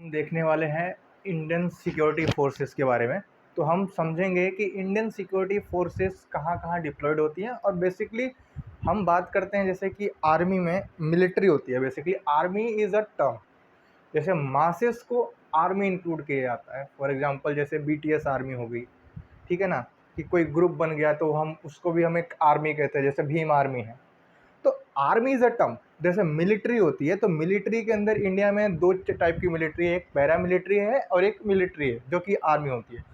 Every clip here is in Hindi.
देखने वाले हैं इंडियन सिक्योरिटी फोर्सेस के बारे में। तो हम समझेंगे कि इंडियन सिक्योरिटी फोर्सेस कहाँ कहाँ डिप्लॉयड होती हैं, और बेसिकली हम बात करते हैं जैसे कि आर्मी में मिलिट्री होती है। Basically army is a term, जैसे मासेस को आर्मी इंक्लूड किया जाता है। फॉर एग्जांपल जैसे बीटीएस आर्मी हो गई, ठीक है ना, कि कोई ग्रुप बन गया तो हम उसको भी हम एक आर्मी कहते हैं, जैसे भीम आर्मी है। तो आर्मी इज अ टर्म। जैसे मिलिट्री होती है, तो मिलिट्री के अंदर इंडिया में दो टाइप की मिलिट्री है, एक पैरा मिलिट्री है और एक मिलिट्री है जो कि आर्मी होती है।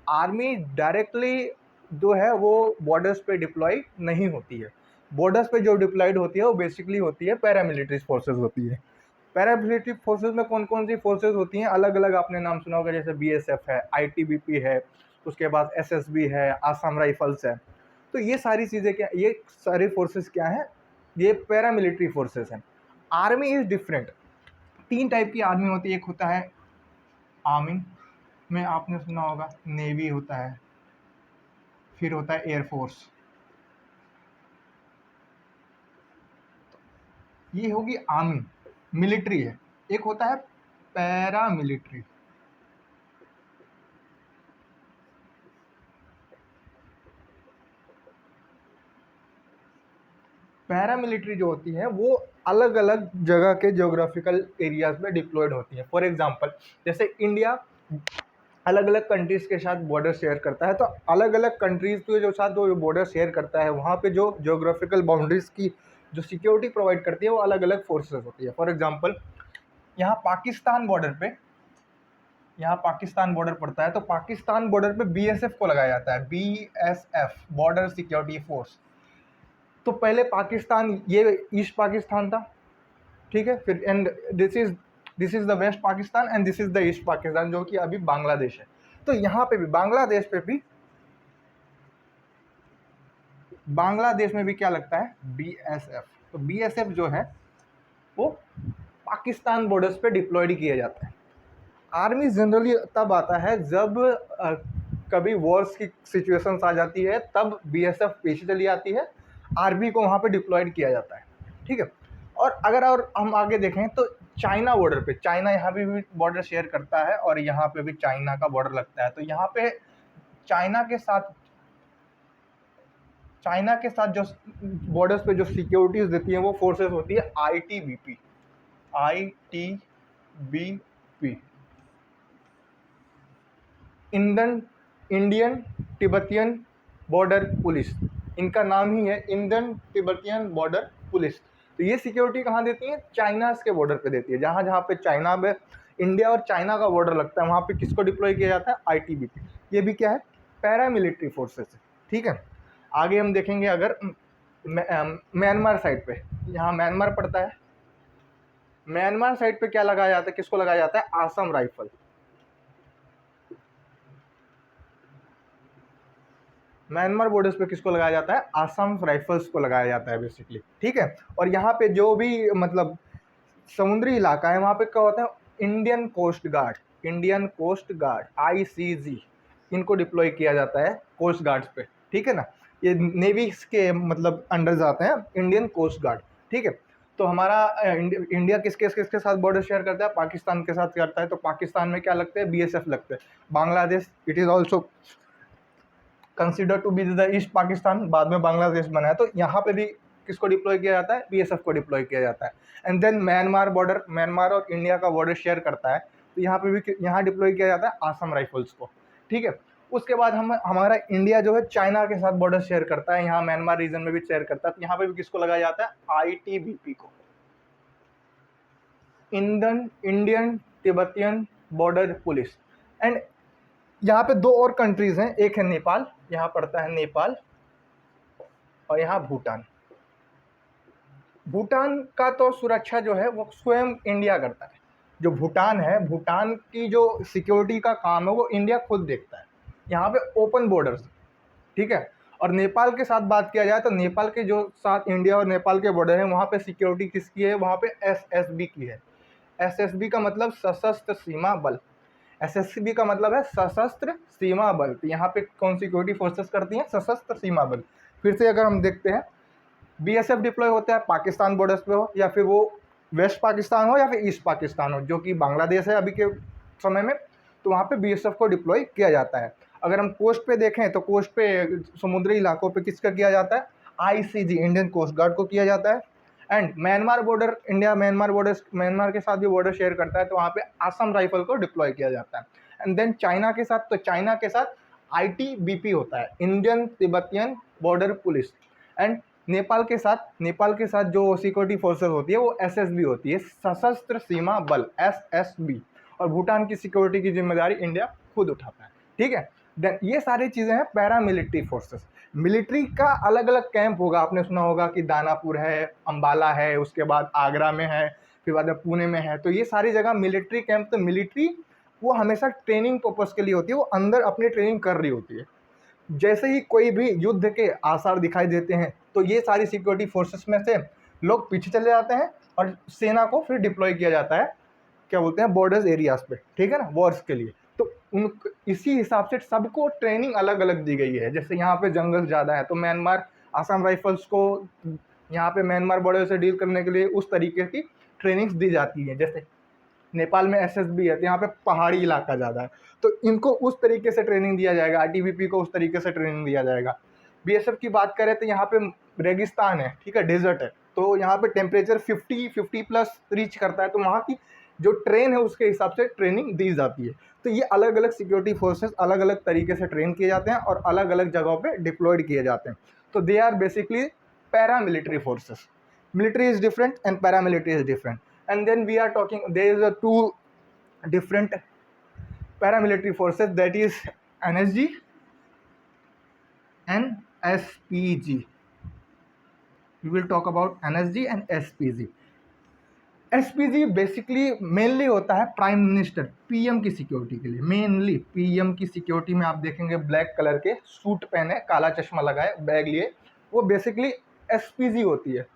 आर्मी डायरेक्टली जो है वो बॉर्डर्स पे डिप्लॉय नहीं होती है। बॉर्डर्स पे जो डिप्लॉयड होती है वो बेसिकली होती है पैरा मिलिट्री फोर्सेज होती है। पैरा मिलिट्री फोर्सेज में कौन कौन सी फोर्सेज होती हैं, अलग अलग आपने नाम सुना होगा, जैसे बीएसएफ है, आईटीबीपी है, उसके बाद एसएसबी है, आसाम राइफल्स है। तो ये सारी चीज़ें क्या, ये सारी फोर्सेस क्या हैं, ये पैरा मिलिट्री फोर्सेस हैं। Army is different. तीन टाइप की आर्मी होती है। एक होता है आर्मी में आपने सुना होगा नेवी होता है, फिर होता है एयरफोर्स, ये होगी आर्मी, मिलिट्री है। एक होता है पैरा मिलिट्री। पैरामिलिट्री जो होती है वो अलग अलग जगह के ज्योग्राफिकल एरियाज में डिप्लॉयड होती है। फॉर एग्जांपल जैसे इंडिया अलग अलग कंट्रीज के साथ बॉर्डर शेयर करता है, तो अलग अलग कंट्रीज के जो साथ वो बॉर्डर शेयर करता है वहाँ पे जो ज्योग्राफिकल बाउंड्रीज की जो सिक्योरिटी प्रोवाइड करती है वो अलग अलग फोर्सेस होती है। फॉर एग्जाम्पल यहाँ पाकिस्तान बॉर्डर पे, यहाँ पाकिस्तान बॉर्डर पड़ता है, तो पाकिस्तान बॉर्डर पे बीएसएफ को लगाया जाता है, बीएसएफ बॉर्डर सिक्योरिटी फोर्स। तो पहले पाकिस्तान, ये ईस्ट पाकिस्तान था, ठीक है, फिर and this is the west Pakistan and this is the east Pakistan जो कि अभी बांग्लादेश है। तो यहाँ पे भी बांग्लादेश में भी क्या लगता है, बीएसएफ। तो बीएसएफ जो है वो पाकिस्तान बॉर्डर्स पे डिप्लॉयड किया जाता है। आर्मी जनरली तब आता है जब कभी वॉर्स की सिचुएशंस आ जाती है, तब बीएसएफ पीछे चली आती है, आर्मी को वहाँ पे डिप्लॉयड किया जाता है, ठीक है। और हम आगे देखें तो चाइना बॉर्डर पे, चाइना यहाँ पे भी बॉर्डर शेयर करता है और यहाँ पे भी चाइना का बॉर्डर लगता है। तो यहाँ पे चाइना के साथ जो बॉर्डर्स पे जो सिक्योरिटीज देती है वो फोर्सेस होती है ITBP, ITBP, Indian Tibetan border police. इनका नाम ही है इंडियन तिब्बतियन बॉर्डर पुलिस। तो ये सिक्योरिटी कहाँ देती है, चाइना के बॉर्डर पे देती है। जहाँ जहाँ पे चाइना में इंडिया और चाइना का बॉर्डर लगता है वहाँ पे किसको डिप्लॉय किया जाता है, आईटीबीपी। ये भी क्या है, पैरामिलिट्री फोर्सेस है, ठीक है। आगे हम देखेंगे अगर म्यांमार साइड पे, यहाँ म्यांमार पड़ता है, म्यांमार साइड पे क्या लगाया जाता है, किसको लगाया जाता है, आसाम राइफल। म्यांमार बॉर्डर्स पे किसको लगाया जाता है, आसाम राइफल्स को लगाया जाता है बेसिकली, ठीक है। और यहाँ पे जो भी मतलब समुद्री इलाका है वहाँ पे क्या होता है, इंडियन कोस्ट गार्ड आईसीजी, इनको डिप्लॉय किया जाता है कोस्ट गार्ड्स पे, ठीक है ना। ये नेवी के मतलब अंडर जाते हैं, इंडियन कोस्ट गार्ड, ठीक है। तो हमारा इंडिया किसके साथ बॉर्डर शेयर करता है, पाकिस्तान के साथ करता है। तो पाकिस्तान में क्या लगते हैं, बीएसएफ लगते हैं। Bangladesh, it is also consider to be the east Pakistan, बाद में बांग्लादेश बना है। तो यहाँ पे भी किसको डिप्लॉय किया जाता है, बीएसएफ को डिप्लॉय किया जाता है। And then Myanmar border, Myanmar और इंडिया का बॉर्डर शेयर करता है, तो यहाँ पे भी यहाँ डिप्लॉय किया जाता है आसाम राइफल्स को, ठीक है। उसके बाद हमारा इंडिया जो है चाइना के साथ बॉर्डर शेयर करता है, यहाँ म्यांमार रीजन में भी शेयर करता है। तो यहाँ पे भी किसको लगाया जाता है, आईटीबीपी को, Indian Tibetan border police. And यहाँ पे दो और कंट्रीज हैं, एक है नेपाल, यहाँ पड़ता है नेपाल, और यहाँ भूटान। भूटान का तो सुरक्षा जो है वो स्वयं इंडिया करता है। जो भूटान है, भूटान की जो सिक्योरिटी का काम है वो इंडिया खुद देखता है। यहाँ पे ओपन बॉर्डर्स, ठीक है। और नेपाल के साथ बात किया जाए तो नेपाल के जो साथ इंडिया और नेपाल के बॉर्डर है वहाँ पे सिक्योरिटी किसकी है, वहाँ पे एसएसबी की है। एसएसबी का मतलब सशस्त्र सीमा बल, एसएसबी का मतलब है सशस्त्र सीमा बल। तो यहाँ पे कौन सिक्योरिटी फोर्सेस करती हैं, सशस्त्र सीमा बल। फिर से अगर हम देखते हैं, बीएसएफ डिप्लॉय होता है पाकिस्तान बॉर्डर्स पे हो या फिर वो वेस्ट पाकिस्तान हो या फिर ईस्ट पाकिस्तान हो, जो कि बांग्लादेश है अभी के समय में, तो वहाँ पे बीएसएफ को डिप्लॉय किया जाता है। अगर हम कोस्ट पे देखें तो कोस्ट पे समुद्री इलाकों पे किसका किया जाता है, आईसीजी इंडियन कोस्ट गार्ड को किया जाता है। And Myanmar border, India Myanmar के साथ भी बॉर्डर शेयर करता है, तो वहाँ पे आसाम राइफल को डिप्लॉय किया जाता है। एंड देन चाइना के साथ, तो चाइना के साथ आईटीबीपी होता है, Indian Tibetan border police. And Nepal के साथ जो सिक्योरिटी फोर्सेस होती है वो एसएसबी होती है, सशस्त्र सीमा बल, एसएसबी। और भूटान की सिक्योरिटी की जिम्मेदारी इंडिया खुद उठाता है, ठीक है। देन ये सारी चीज़ें हैं पैरामिलिट्री फोर्सेस। मिलिट्री का अलग अलग कैंप होगा, आपने सुना होगा कि दानापुर है, अंबाला है, उसके बाद आगरा में है, फिर बाद में पुणे में है। तो ये सारी जगह मिलिट्री कैंप, तो मिलिट्री वो हमेशा ट्रेनिंग पर्पज़ के लिए होती है, वो अंदर अपनी ट्रेनिंग कर रही होती है। जैसे ही कोई भी युद्ध के आसार दिखाई देते हैं तो ये सारी सिक्योरिटी फोर्सेस में से लोग पीछे चले जाते हैं और सेना को फिर डिप्लॉय किया जाता है, क्या बोलते हैं, बॉर्डर्स एरियाज पे, ठीक है ना, वॉर्स के लिए। तो उन इसी हिसाब से सबको ट्रेनिंग अलग अलग दी गई है। जैसे यहाँ पे जंगल ज़्यादा है तो म्यांमार आसाम राइफल्स को यहाँ पे म्यांमार बॉर्डर से डील करने के लिए उस तरीके की ट्रेनिंग्स दी जाती है। जैसे नेपाल में एसएसबी है तो यहाँ पे पहाड़ी इलाका ज़्यादा है, तो इनको उस तरीके से ट्रेनिंग दिया जाएगा, आईटीबीपी को उस तरीके से ट्रेनिंग दिया जाएगा। बीएसएफ की बात करें तो यहाँ पे रेगिस्तान है, ठीक है, डेजर्ट है, तो यहाँ पे टेम्परेचर 50 प्लस रीच करता है, तो वहाँ की जो ट्रेन है उसके हिसाब से ट्रेनिंग दी जाती है। तो ये अलग अलग सिक्योरिटी फोर्सेस अलग अलग तरीके से ट्रेन किए जाते हैं और अलग अलग जगहों पे डिप्लॉयड किए जाते हैं। तो they are basically paramilitary forces. Military is different and paramilitary is different. And then we are talking, there is a two different paramilitary forces, that is NSG and SPG. We will talk about NSG and SPG. SPG basically mainly होता है प्राइम मिनिस्टर, पीएम की सिक्योरिटी के लिए। मेनली पीएम की सिक्योरिटी में आप देखेंगे ब्लैक कलर के सूट पहने, काला चश्मा लगाए, बैग लिए, वो बेसिकली एसपीजी होती है,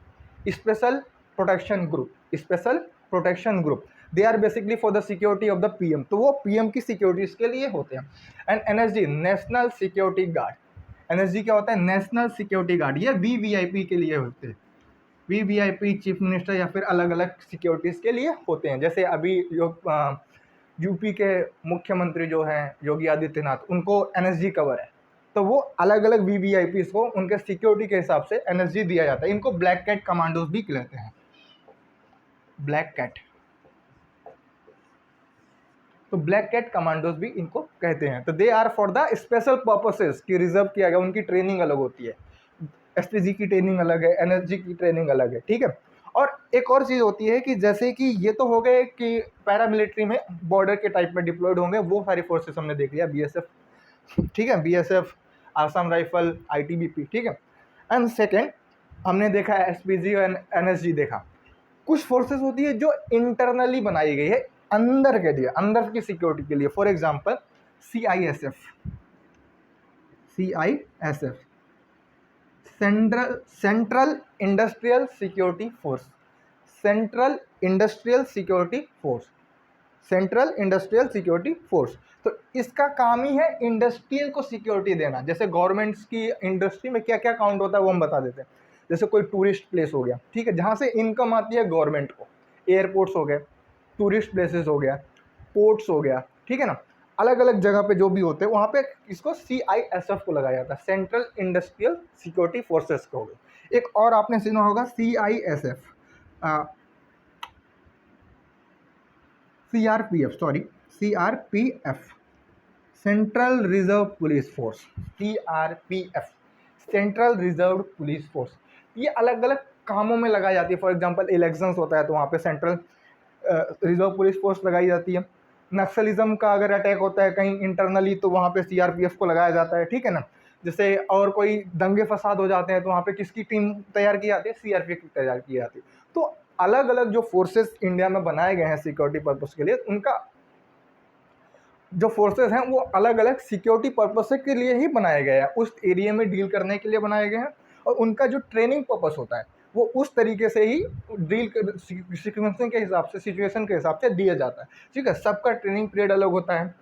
special protection group, special protection group. They are basically for the security of the PM, तो वो पीएम की सिक्योरिटीज के लिए होते हैं। And NSG, national security guard. NSG क्या होता है, नेशनल सिक्योरिटी गार्ड। ये वीवीआईपी के लिए होते हैं, वीवीआईपी चीफ मिनिस्टर या फिर अलग अलग सिक्योरिटीज़ के लिए होते हैं। जैसे अभी यूपी के मुख्यमंत्री जो हैं योगी आदित्यनाथ, उनको एनएसजी कवर है, तो वो अलग अलग वीवीआईपी को उनके सिक्योरिटी के हिसाब से एनएसजी दिया जाता है। इनको ब्लैक कैट कमांडोज भी कहते हैं, ब्लैक कैट, तो ब्लैक कैट कमांडोज भी इनको कहते हैं। तो they are for the special purposes की रिजर्व किया गया, उनकी ट्रेनिंग अलग होती है। एसपीजी की ट्रेनिंग अलग है, एनएसजी की ट्रेनिंग अलग है, ठीक है। और एक और चीज़ होती है कि जैसे कि ये तो हो गए कि पैरामिलिट्री में बॉर्डर के टाइप में डिप्लॉयड होंगे, वो सारी फोर्सेस हमने देख लिया, बीएसएफ, ठीक है, बीएसएफ, आसाम राइफल, आईटीबीपी, ठीक है। एंड सेकेंड हमने देखा एसपीजी और एनएसजी देखा। कुछ फोर्सेस होती है जो इंटरनली बनाई गई है, अंदर के लिए, अंदर की सिक्योरिटी के लिए। For example CISF, CISF central industrial security force, central industrial security force, central industrial security force. तो इसका काम ही है इंडस्ट्रियल को सिक्योरिटी देना। जैसे गवर्नमेंट्स की इंडस्ट्री में क्या क्या काउंट होता है वो हम बता देते हैं। जैसे कोई टूरिस्ट प्लेस हो गया, ठीक है, जहाँ से इनकम आती है गवर्नमेंट को, एयरपोर्ट्स हो गए, टूरिस्ट प्लेसेस हो गया, पोर्ट्स हो गया, ठीक है ना, अलग अलग जगह पे जो भी होते हैं वहाँ पे इसको सीआईएसएफ को लगाया जाता है, सेंट्रल इंडस्ट्रियल सिक्योरिटी फोर्सेस को हो गया। एक और आपने सुना होगा CISF, CRPF, sorry, CRPF, central reserve police force, CRPF, central reserve police force. ये अलग अलग कामों में लगाई जाती है। फॉर एग्जांपल इलेक्शंस होता है तो वहाँ पे सेंट्रल रिजर्व पुलिस फोर्स लगाई जाती है। नक्सलिज्म का अगर अटैक होता है कहीं इंटरनली तो वहाँ पे सीआरपीएफ को लगाया जाता है, ठीक है ना। जैसे और कोई दंगे फसाद हो जाते हैं तो वहाँ पे किसकी टीम तैयार की जाती है, सीआरपीएफ की तैयार की जाती है। तो अलग अलग जो फोर्सेस इंडिया में बनाए गए हैं सिक्योरिटी पर्पज़ के लिए, उनका जो फोर्सेस हैं वो अलग अलग सिक्योरिटी पर्पस के लिए ही बनाए गए हैं, उस एरिया में डील करने के लिए बनाए गए हैं। और उनका जो ट्रेनिंग पर्पस होता है वो उस तरीके से ही डील सिक्वेंसिंग के हिसाब से, सिचुएशन के हिसाब से दिया जाता है, ठीक है। सबका ट्रेनिंग पीरियड अलग होता है,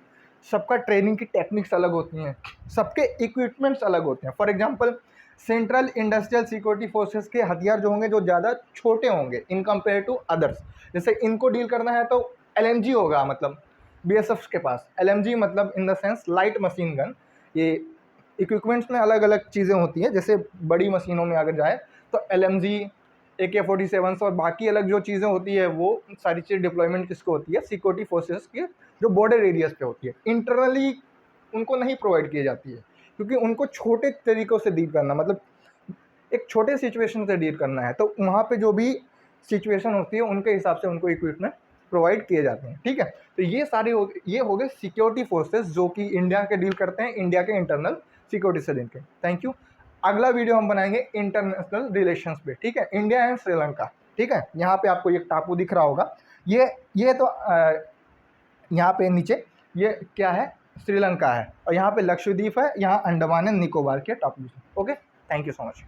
सबका ट्रेनिंग की टेक्निक्स अलग होती हैं, सबके इक्विपमेंट्स अलग होते हैं। For example central industrial security forces के हथियार जो होंगे जो ज़्यादा छोटे होंगे इन कंपेयर टू अदर्स। जैसे इनको डील करना है तो LMG होगा, मतलब BSF के पास LMG मतलब in the sense light machine gun. ये इक्विपमेंट्स में अलग अलग चीज़ें होती हैं, जैसे बड़ी मशीनों में अगर जाए तो LMG, AK-47 और बाकी अलग जो चीज़ें होती है वो सारी चीज़ डिप्लॉयमेंट किसको होती है, सिक्योरिटी फोर्सेस के जो बॉर्डर एरियाज पे होती है। इंटरनली उनको नहीं प्रोवाइड की जाती है क्योंकि उनको छोटे तरीक़ों से डील करना, मतलब एक छोटे सिचुएशन से डील करना है, तो वहाँ पे जो भी सिचुएशन होती है उनके हिसाब से उनको इक्विपमेंट प्रोवाइड किए जाते हैं। ठीक है, तो ये सारे ये हो गए सिक्योरिटी फोर्सेस जो कि इंडिया के डील करते हैं, इंडिया के इंटरनल सिक्योरिटी से डील करते हैं। Thank you. अगला वीडियो हम बनाएंगे इंटरनेशनल रिलेशंस पे। ठीक है, इंडिया एंड श्रीलंका। ठीक है, यहाँ पे आपको एक टापू दिख रहा होगा, ये तो यहाँ पे नीचे ये क्या है, श्रीलंका है, और यहाँ पे लक्षद्वीप है, यहाँ अंडमान एंड निकोबार के टापू। Okay, thank you so much.